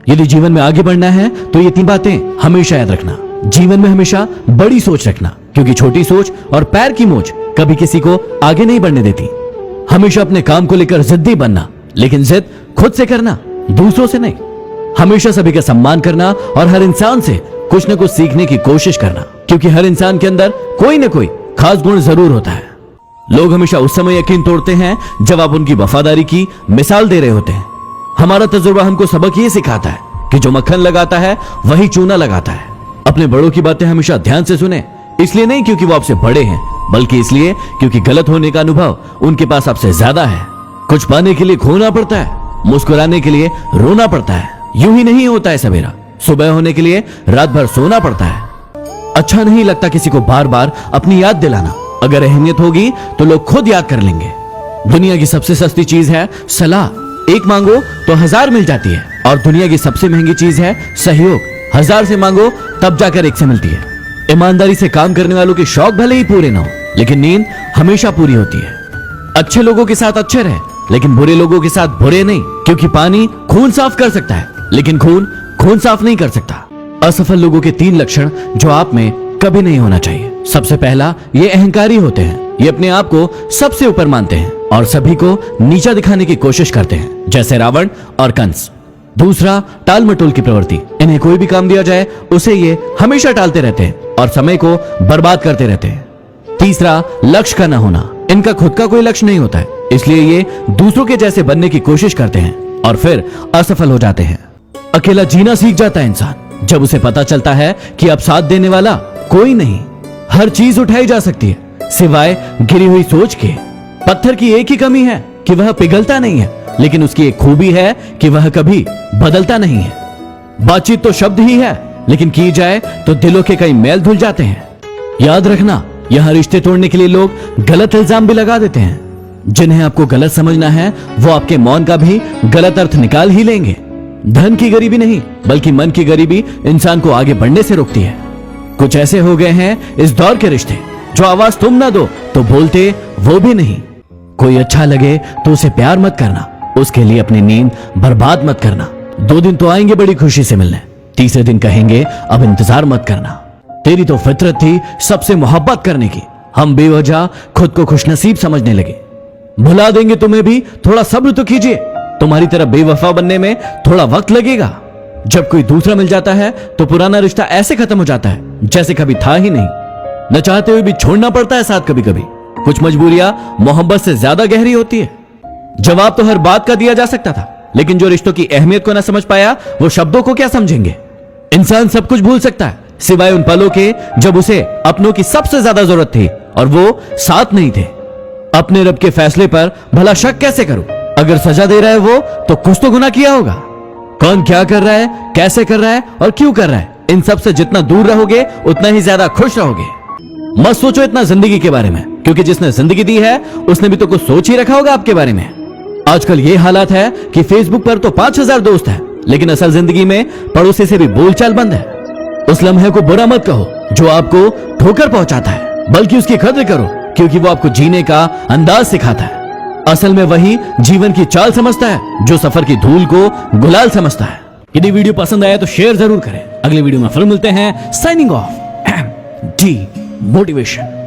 यदि जीवन में आगे बढ़ना है तो ये 3 बातें हमेशा याद रखना। जीवन में हमेशा बड़ी सोच रखना, क्योंकि छोटी सोच और पैर की मोच कभी किसी को आगे नहीं बढ़ने देती। हमेशा अपने काम को लेकर जिद्दी बनना, लेकिन जिद खुद से करना, दूसरों से नहीं। हमेशा सभी का सम्मान करना और हर इंसान से कुछ न कुछ सीखने की कोशिश करना, क्योंकि हर इंसान के अंदर कोई न कोई खास गुण जरूर होता है। लोग हमेशा उस समय यकीन तोड़ते हैं जब आप उनकी वफादारी की मिसाल दे रहे होते हैं। हमारा तजुर्बा हमको सबक ये सिखाता है कि जो मक्खन लगाता है वही चूना लगाता है। अपने बड़ों की बातें हमेशा ध्यान से सुने, इसलिए नहीं क्योंकि वो आपसे बड़े हैं, बल्कि इसलिए क्योंकि गलत होने का अनुभव उनके पास आपसे ज्यादा है। कुछ पाने के लिए खोना पड़ता है, मुस्कुराने के लिए रोना पड़ता है। यूं ही नहीं होता है सवेरा, सुबह होने के लिए रात भर सोना पड़ता है। अच्छा नहीं लगता किसी को बार बार अपनी याद दिलाना। अगर अहमियत होगी तो लोग खुद याद कर लेंगे। दुनिया की सबसे सस्ती चीज है सलाह। 1 मांगो तो 1000 मिल जाती है, और दुनिया की सबसे महंगी चीज है सहयोग। 1000 से मांगो तब जाकर 1 से मिलती है। ईमानदारी से काम करने वालों के शौक भले ही पूरे ना हो, लेकिन नींद हमेशा पूरी होती है। अच्छे लोगों के साथ अच्छे रहे, लेकिन बुरे लोगों के साथ बुरे नहीं, क्योंकि पानी खून साफ कर सकता है, लेकिन खून साफ नहीं कर सकता। असफल लोगों के 3 लक्षण जो आप में कभी नहीं होना चाहिए। सबसे पहला, ये अहंकारी होते हैं। ये अपने आप को सबसे ऊपर मानते हैं और सभी को नीचा दिखाने की कोशिश करते हैं, जैसे रावण और कंस। दूसरा, टाल मटोल की प्रवृत्ति। इन्हें कोई भी काम दिया जाए उसे ये हमेशा टालते रहते हैं और समय को बर्बाद करते रहते हैं। तीसरा, लक्ष्य का न होना। इनका खुद का कोई लक्ष्य नहीं होता है, इसलिए ये दूसरों के जैसे बनने की कोशिश करते हैं और फिर असफल हो जाते हैं। अकेला जीना सीख जाता है इंसान जब उसे पता चलता है कि अब साथ देने वाला कोई नहीं। हर चीज उठाई जा सकती है सिवाय गिरी हुई सोच के। पत्थर की एक ही कमी है कि वह पिघलता नहीं है, लेकिन उसकी एक खूबी है कि वह कभी बदलता नहीं है। बातचीत तो शब्द ही है, लेकिन की जाए तो दिलों के कई मैल धुल जाते हैं। याद रखना, यहां रिश्ते तोड़ने के लिए लोग गलत इल्जाम भी लगा देते हैं। जिन्हें आपको गलत समझना है वो आपके मौन का भी गलत अर्थ निकाल ही लेंगे। धन की गरीबी नहीं, बल्कि मन की गरीबी इंसान को आगे बढ़ने से रोकती है। कुछ ऐसे हो गए हैं इस दौर के रिश्ते, जो आवाज तुम ना दो तो बोलते वो भी नहीं। कोई अच्छा लगे तो उसे प्यार मत करना, उसके लिए अपनी नींद बर्बाद मत करना। 2 दिन तो आएंगे बड़ी खुशी से मिलने, तीसरे दिन कहेंगे अब इंतजार मत करना। तेरी तो फितरत थी सबसे मोहब्बत करने की, हम बेवजह खुद को खुशनसीब समझने लगे। भुला देंगे तुम्हें भी, थोड़ा सब्र तो कीजिए। तुम्हारी तरह बेवफा बनने में थोड़ा वक्त लगेगा। जब कोई दूसरा मिल जाता है तो पुराना रिश्ता ऐसे खत्म हो जाता है जैसे कभी था ही नहीं। न चाहते हुए भी छोड़ना पड़ता है साथ कभी कभी। कुछ मजबूरियां मोहब्बत से ज्यादा गहरी होती है। जवाब तो हर बात का दिया जा सकता था, लेकिन जो रिश्तों की अहमियत को न समझ पाया वो शब्दों को क्या समझेंगे। इंसान सब कुछ भूल सकता है सिवाय उन पलों के जब उसे अपनों की सबसे ज्यादा जरूरत थी और वो साथ नहीं थे। अपने रब के फैसले पर भला शक कैसे करूं? अगर सजा दे रहा है वो तो कुछ तो गुनाह किया होगा। कौन क्या कर रहा है, कैसे कर रहा है और क्यों कर रहा है, इन सब से जितना दूर रहोगे उतना ही ज्यादा खुश रहोगे। मत सोचो इतना जिंदगी के बारे में, क्योंकि जिसने जिंदगी दी है उसने भी तो कुछ सोच ही रखा होगा आपके बारे में। आजकल ये हालात है कि फेसबुक पर तो 5000 दोस्त हैं, लेकिन असल जिंदगी में पड़ोसी से भी बोलचाल बंद है। उस लम्हे को बुरा मत कहो जो आपको ठोकर पहुंचाता है, बल्कि उसकी कद्र करो, क्योंकि वो आपको जीने का अंदाज सिखाता है। असल में वही जीवन की चाल समझता है जो सफर की धूल को गुलाल समझता है। यदि वीडियो पसंद आया तो शेयर जरूर करें। अगले वीडियो में फिर मिलते हैं। Signing off, D motivation.